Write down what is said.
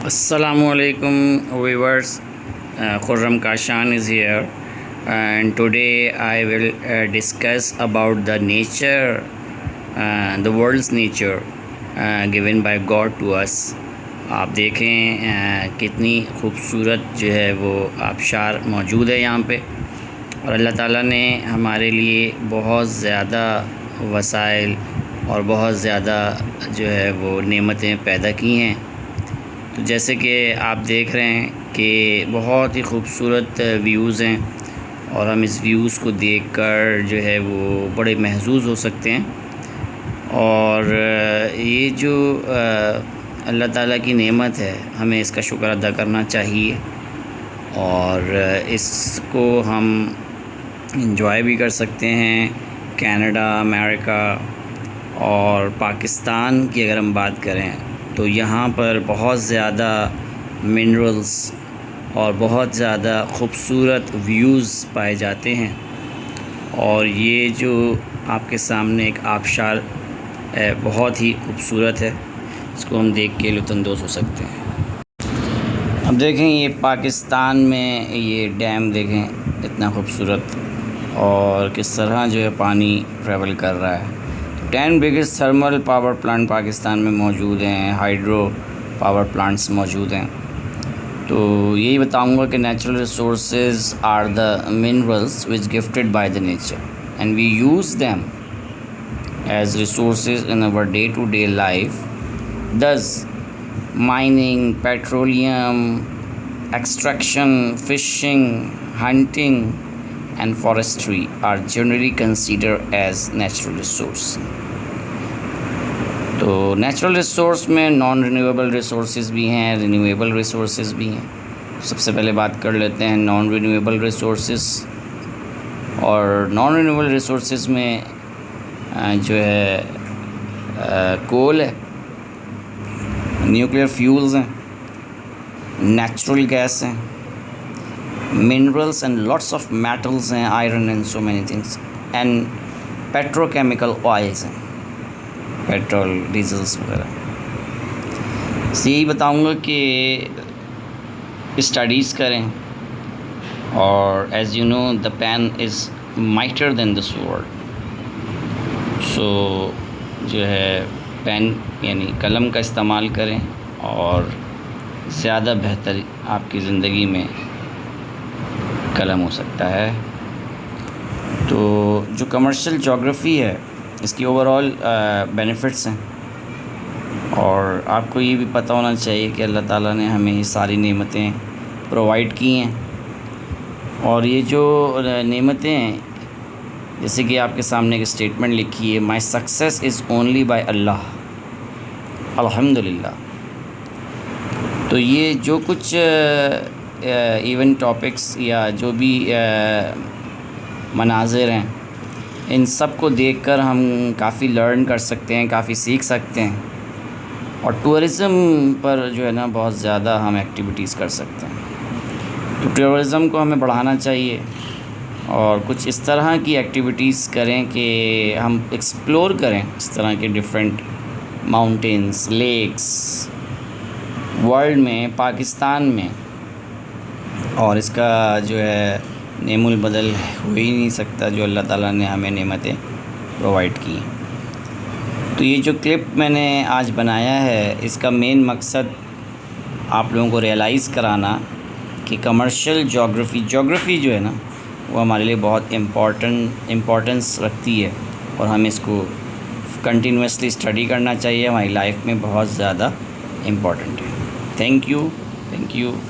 Assalamu alaikum viewers. Khurram Kashan is here, and today I will discuss about the nature, the world's nature given by God to us. آپ دیکھیں کتنی خوبصورت جو ہے وہ آبشار موجود ہے یہاں پہ، اور اللہ تعالیٰ نے ہمارے لیے بہت زیادہ وسائل اور بہت زیادہ جو ہے وہ نعمتیں پیدا کی ہیں. تو جیسے کہ آپ دیکھ رہے ہیں کہ بہت ہی خوبصورت ویوز ہیں، اور ہم اس ویوز کو دیکھ کر جو ہے وہ بڑے محظوظ ہو سکتے ہیں. اور یہ جو اللہ تعالیٰ کی نعمت ہے، ہمیں اس کا شکر ادا کرنا چاہیے، اور اس کو ہم انجوائے بھی کر سکتے ہیں. کینیڈا، امریکہ اور پاکستان کی اگر ہم بات کریں تو یہاں پر بہت زیادہ منرلز اور بہت زیادہ خوبصورت ویوز پائے جاتے ہیں. اور یہ جو آپ کے سامنے ایک آبشار ہے بہت ہی خوبصورت ہے، اس کو ہم دیکھ کے لطف اندوز ہو سکتے ہیں. اب دیکھیں یہ پاکستان میں یہ ڈیم دیکھیں اتنا خوبصورت، اور کس طرح جو ہے پانی ٹریول کر رہا ہے. 10 biggest thermal power plant Pakistan میں موجود ہیں، ہائیڈرو پاور پلانٹس موجود ہیں. تو یہی بتاؤں گا کہ natural resources are the minerals which gifted by the nature and we use them as resources in our day to day life. Thus, mining, petroleum, extraction, fishing, hunting, and forestry are generally considered as natural resource. تو natural resource میں naan renewable resources بھی ہیں، renewable resources بھی ہیں. سب سے پہلے بات کر لیتے ہیں نان رینیویبل ریسورسز. اور نان رینیویبل ریسورسز میں جو ہے کول ہے، نیوکلیئر فیولز ہیں، نیچرل گیس ہیں، minerals and lots of metals ہیں، iron and so many things, and petrochemical oils ہیں، پیٹرول، ڈیزلس وغیرہ. اس یہی بتاؤں گا کہ اسٹڈیز کریں. اور as you know the pen is mightier than the sword. So جو ہے پین یعنی قلم کا استعمال کریں، اور زیادہ بہتر آپ کی زندگی میں قلم ہو سکتا ہے. تو جو کمرشل جغرافی ہے اس کی اوور آل بینیفٹس ہیں، اور آپ کو یہ بھی پتہ ہونا چاہیے کہ اللہ تعالیٰ نے ہمیں یہ ساری نعمتیں پرووائڈ کی ہیں. اور یہ جو نعمتیں ہیں، جیسے کہ آپ کے سامنے ایک اسٹیٹمنٹ لکھی ہے، مائی سکسیس از اونلی بائی اللہ، الحمدللہ. تو یہ جو کچھ ایون ٹاپکس یا جو بھی مناظر ہیں، ان سب کو دیکھ کر ہم کافی لرن کر سکتے ہیں، کافی سیکھ سکتے ہیں. اور ٹورزم پر جو ہے نا بہت زیادہ ہم ایکٹیویٹیز کر سکتے ہیں. تو ٹورزم کو ہمیں بڑھانا چاہیے، اور کچھ اس طرح کی ایکٹیویٹیز کریں کہ ہم ایکسپلور کریں اس طرح کے ڈفرینٹ ماؤنٹینس، لیکس ورلڈ میں، پاکستان میں. اور اس کا جو ہے نعم البدل ہو ہی نہیں سکتا جو اللہ تعالیٰ نے ہمیں نعمتیں پرووائڈ کی. تو یہ جو کلپ میں نے آج بنایا ہے، اس کا مین مقصد آپ لوگوں کو ریئلائز کرانا کہ کمرشل جغرافی جو ہے نا وہ ہمارے لیے بہت امپورٹنس رکھتی ہے، اور ہمیں اس کو کنٹینیوسلی اسٹڈی کرنا چاہیے. ہماری لائف میں بہت زیادہ امپورٹنٹ ہے. Thank you.